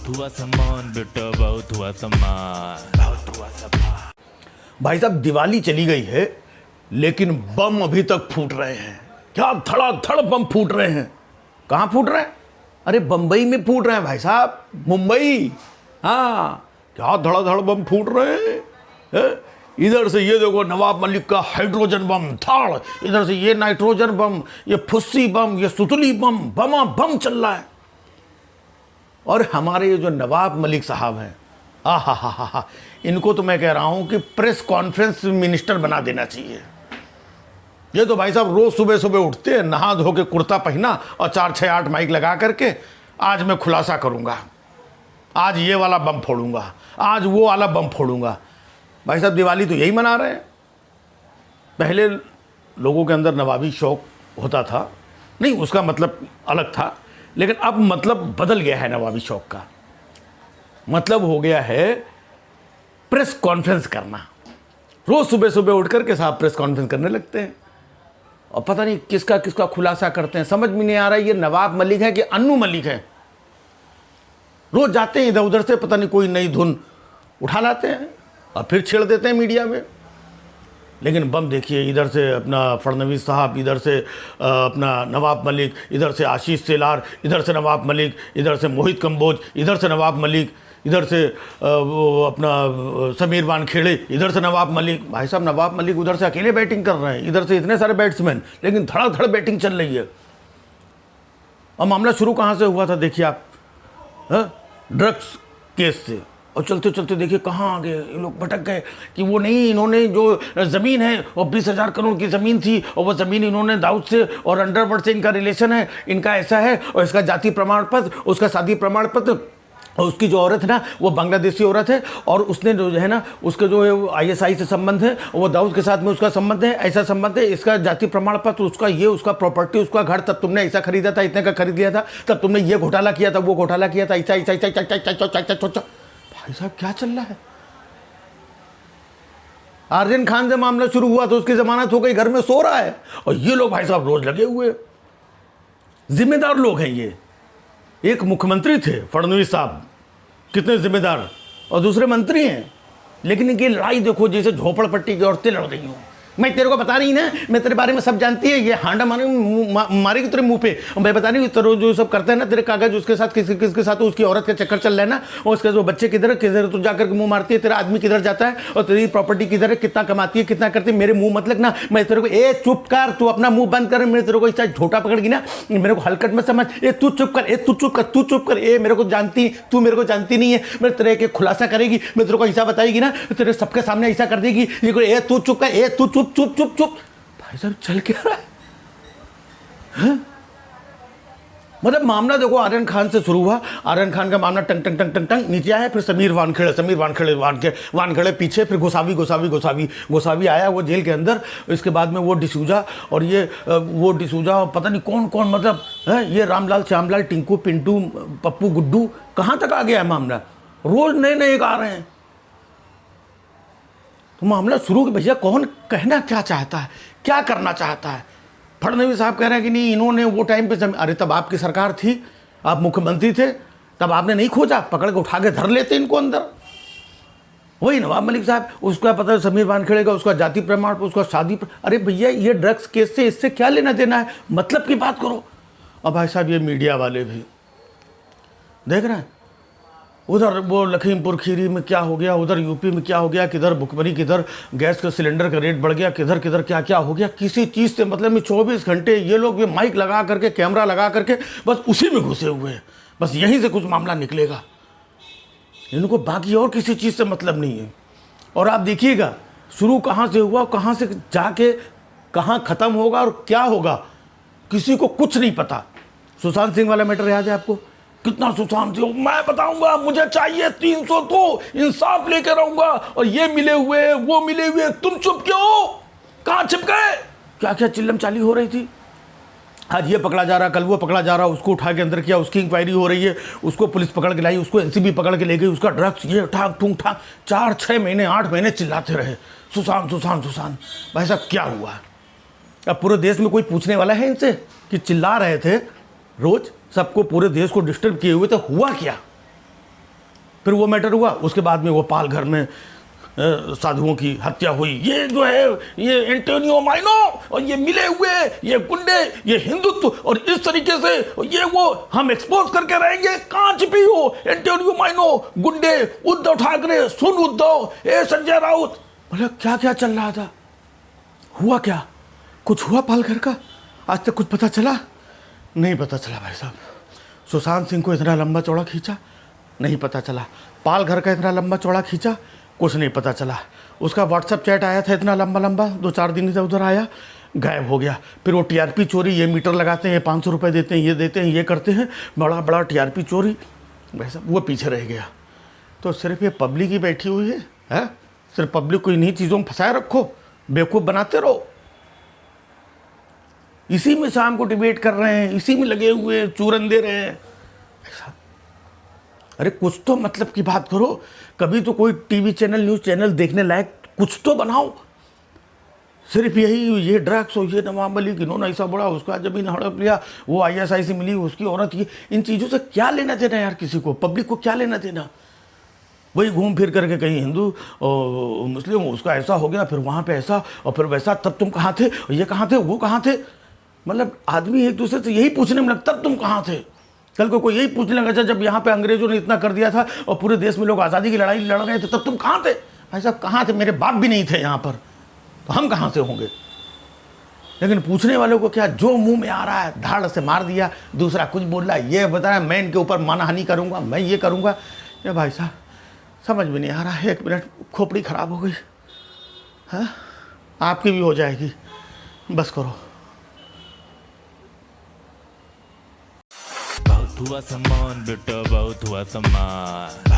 बहुत हुआ सामान बेटा, बहुत हुआ सामान, बहुत हुआ सामान। भाई साहब दिवाली चली गई है लेकिन बम अभी तक फूट रहे हैं। क्या धड़ाधड़ बम फूट रहे हैं। कहाँ फूट रहे हैं? अरे बम्बई में फूट रहे हैं भाई साहब, मुंबई। हाँ, क्या धड़ाधड़ बम फूट रहे हैं। इधर से ये देखो नवाब मलिक का हाइड्रोजन बम धाड़, इधर से ये नाइट्रोजन बम, ये फुस्सी बम, ये सुतली बम, बमा बम चल रहा है। और हमारे ये जो नवाब मलिक साहब हैं, हा, इनको तो मैं कह रहा हूं कि प्रेस कॉन्फ्रेंस मिनिस्टर बना देना चाहिए। ये तो भाई साहब रोज सुबह सुबह उठते हैं, नहा धो के कुर्ता पहना और 4 6 8 माइक लगा करके आज मैं खुलासा करूंगा, आज ये वाला बम फोड़ूंगा, आज वो वाला बम फोड़ूंगा। भाई साहब दिवाली तो यही मना रहे हैं। पहले लोगों के अंदर नवाबी शौक होता था, नहीं उसका मतलब अलग था, लेकिन अब मतलब बदल गया है। नवाबी शौक का मतलब हो गया है प्रेस कॉन्फ्रेंस करना। रोज सुबह सुबह उठ करके साहब प्रेस कॉन्फ्रेंस करने लगते हैं और पता नहीं किसका किसका खुलासा करते हैं। समझ में नहीं आ रहा है ये नवाब मलिक है कि अन्नू मलिक है। रोज जाते हैं इधर उधर से पता नहीं कोई नई धुन उठा लाते हैं और फिर छेड़ देते हैं मीडिया में। लेकिन बम देखिए, इधर से अपना फडणवीस साहब, इधर से अपना नवाब मलिक, इधर से आशीष सेलार, इधर से नवाब मलिक, इधर से मोहित कंबोज, इधर से नवाब मलिक, इधर से वो अपना समीर वानखेड़े, इधर से नवाब मलिक। भाई साहब नवाब मलिक उधर से अकेले बैटिंग कर रहे हैं, इधर से इतने सारे बैट्समैन, लेकिन धड़ाधड़ बैटिंग चल रही है। और मामला शुरू कहाँ से हुआ था देखिए आप, ड्रग्स केस से। और चलते चलते देखिए कहाँ आ गए ये लोग, भटक गए कि वो नहीं, इन्होंने जो ज़मीन है वो 20,000 करोड़ की ज़मीन थी और वो ज़मीन इन्होंने दाऊद से और अंडरवर्ल्ड से इनका रिलेशन है, इनका ऐसा है, और इसका जाति प्रमाण पत्र, उसका शादी प्रमाण पत्र, और उसकी जो औरत है ना वो बांग्लादेशी औरत है, और उसने जो है ना उसके जो है ISI से संबंध है, वो दाऊद के साथ में उसका संबंध है, ऐसा संबंध है, इसका जाति प्रमाण पत्र, उसका ये, उसका प्रॉपर्टी, उसका घर, तब तुमने ऐसा खरीदा था, इतने का खरीद लिया था, तब तुमने ये घोटाला किया था, वो घोटाला किया था, ऐसा ऐसा ऐसा। भाई साहब क्या चल रहा है। आर्यन खान से मामला शुरू हुआ तो उसकी जमानत हो गई, घर में सो रहा है, और ये लोग भाई साहब रोज लगे हुए। जिम्मेदार लोग हैं ये। एक मुख्यमंत्री थे फडणवीस साहब, कितने जिम्मेदार, और दूसरे मंत्री हैं, लेकिन इनकी लड़ाई देखो जैसे झोपड़पट्टी की औरतें लड़ रही हों। मैं तेरे को बता रही ना, मैं तेरे बारे में सब जानती है, ये हांडा मारेगी तेरे मुंह पे। और मैं बता रही हूँ जो सब करता है ना तेरे कागज, उसके साथ किसके साथ उसकी औरत का चक्कर चल रहा है ना, और उसके जो बच्चे किधर किधर तो जाकर के मुंह मारती है, तेरा आदमी किधर जाता है, और तेरी प्रॉपर्टी किधर है, कितना कमाती है, कितना करती है। मेरे मुंह मत लगना, मैं तेरे को चुप कर, तू अपना मुंह बंद कर। मैं तेरे को इस झोटा पकड़गी ना, मेरे को हलकट में समझ, तू चुप कर, तू चुप कर, तू चुप कर, मेरे को जानती, तू मेरे को जानती नहीं है। मैं तेरे के खुलासा करेगी, मैं तेरे को ऐसा बताएगी ना, तेरे सबके सामने ऐसा कर देगी, ये तू चुप कर, तू चुप चुप चुप चुप। भाई साहब चल क्या रहा है? मतलब मामला देखो आर्यन खान से शुरू हुआ, आर्यन खान का मामला टंग टंग टंग टंग टंग नीचे आया, फिर समीर वानखेड़े पीछे, फिर गोसावी आया वो जेल के अंदर, इसके बाद में वो डिसूजा, और ये वो डिसूजा और पता नहीं कौन कौन, मतलब है ये रामलाल श्यामलाल टिंकू पिंटू पप्पू गुड्डू, कहाँ तक आ गया है मामला। रोज नए नए आ रहे हैं। तो मामला शुरू कि भैया कौन कहना क्या चाहता है, क्या करना चाहता है। फडणवीस साहब कह रहे हैं कि नहीं इन्होंने वो टाइम पे अरे तब आपकी सरकार थी, आप मुख्यमंत्री थे, तब आपने नहीं खोजा, पकड़ के उठा के धर लेते इनको अंदर। वही नवाब मलिक साहब, उसका पता है समीर वानखेड़े का, उसका जाति प्रमाण, उसका शादी अरे भैया ये ड्रग्स केस से इससे क्या लेना देना है, मतलब की बात करो। और भाई साहब ये मीडिया वाले भी देख रहे हैं, उधर वो लखीमपुर खीरी में क्या हो गया, उधर यूपी में क्या हो गया, किधर भुखमरी, किधर गैस का सिलेंडर का रेट बढ़ गया, किधर किधर क्या क्या हो गया, किसी चीज़ से मतलब में 24 घंटे ये लोग भी माइक लगा करके, कैमरा लगा करके बस उसी में घुसे हुए हैं। बस यहीं से कुछ मामला निकलेगा, इनको बाकी और किसी चीज़ से मतलब नहीं है। और आप देखिएगा शुरू कहाँ से हुआ, कहाँ से जाके कहाँ ख़त्म होगा और क्या होगा, किसी को कुछ नहीं पता। सुशांत सिंह वाला मैटर याद है आपको, कितना सुशांत सिंह, मैं बताऊंगा, मुझे चाहिए 300 तो इंसाफ लेकर रहूंगा, और ये मिले हुए वो मिले हुए, तुम चुप क्यों हो, कहाँ छिप गए, क्या क्या चिल्लम चाली हो रही थी। आज ये पकड़ा जा रहा, कल वो पकड़ा जा रहा, उसको उठा के अंदर किया, उसकी इंक्वायरी हो रही है, उसको पुलिस पकड़ के लाई, उसको NCB पकड़ के ले गई, उसका ड्रग्स ये ठाक ठूंग ठाक, 4-6 महीने 8 महीने चिल्लाते रहे सुशांत सुशांत सुशांत। भाई साहब क्या हुआ, अब पूरे देश में कोई पूछने वाला है इनसे कि चिल्ला रहे थे रोज, सबको पूरे देश को डिस्टर्ब किए हुए, तो हुआ क्या, फिर वो मैटर हुआ, उसके बाद में वो पालघर में साधुओं की हत्या हुई। ये जो है ये एंटोनियो माइनो और ये मिले हुए ये गुंडे, ये हिंदुत्व और इस तरीके से ये वो हम एक्सपोज करके रहेंगे। कहाँ छिपी हो एंटोनियो माइनो, गुंडे, उद्धव ठाकरे, सुन उद्धव, ए संजय राउत। बोले क्या क्या चल रहा था, हुआ क्या, कुछ हुआ पालघर का? आज तक कुछ पता चला? नहीं पता चला भाई साहब। सुशांत सिंह को इतना लंबा चौड़ा खींचा, नहीं पता चला। पालघर का इतना लंबा चौड़ा खींचा, कुछ नहीं पता चला। उसका व्हाट्सएप चैट आया था इतना लंबा लंबा, 2-4 दिन इधर उधर आया, गायब हो गया। फिर वो टीआरपी चोरी, ये मीटर लगाते हैं, 500 रुपये देते हैं, ये देते हैं, ये करते हैं, बड़ा बड़ा टीआरपी चोरी, वैसा वो पीछे रह गया। तो सिर्फ ये पब्लिक ही बैठी हुई है? सिर्फ पब्लिक को इन्हीं चीज़ों में फंसाए रखो, बेवकूफ़ बनाते रहो। इसी में शाम को डिबेट कर रहे हैं, इसी में लगे हुए चूरन दे रहे हैं। ऐसा अरे कुछ तो मतलब की बात करो, कभी तो कोई टीवी चैनल, न्यूज़ चैनल देखने लायक कुछ तो बनाओ। सिर्फ यही ये ड्रग्स हो, ये नवाब मलिक, इन्होंने ऐसा बड़ा, उसका जमीन हड़प लिया, वो ISI से मिली, उसकी औरत, ये इन चीज़ों से क्या लेना देना यार, किसी को, पब्लिक को क्या लेना देना? वही घूम फिर करके कहीं हिंदू और मुस्लिम, उसका ऐसा हो गया, फिर वहाँ पे ऐसा और फिर वैसा, तब तुम कहाँ थे, ये कहाँ थे, वो कहाँ थे। मतलब आदमी एक दूसरे से यही पूछने में लगता, तब तुम कहाँ थे। कल को कोई यही पूछने लगा, अच्छा जब यहाँ पे अंग्रेजों ने इतना कर दिया था और पूरे देश में लोग आज़ादी की लड़ाई लड़ रहे थे, तब तुम कहाँ थे। भाई साहब कहाँ थे, मेरे बाप भी नहीं थे यहाँ पर, तो हम कहाँ से होंगे। लेकिन पूछने वालों को क्या, जो मुंह में आ रहा है धाड़ से मार दिया, दूसरा कुछ बोल रहा है, ये बता रहा है मैं इनके ऊपर मानहानि करूँगा, मैं ये करूँगा। ये भाई साहब समझ में नहीं आ रहा है। 1 मिनट, खोपड़ी ख़राब हो गई। हाँ आपकी भी हो जाएगी, बस करो। बहुत हुआ सम्मान बेटा, बहुत हुआ सम्मान।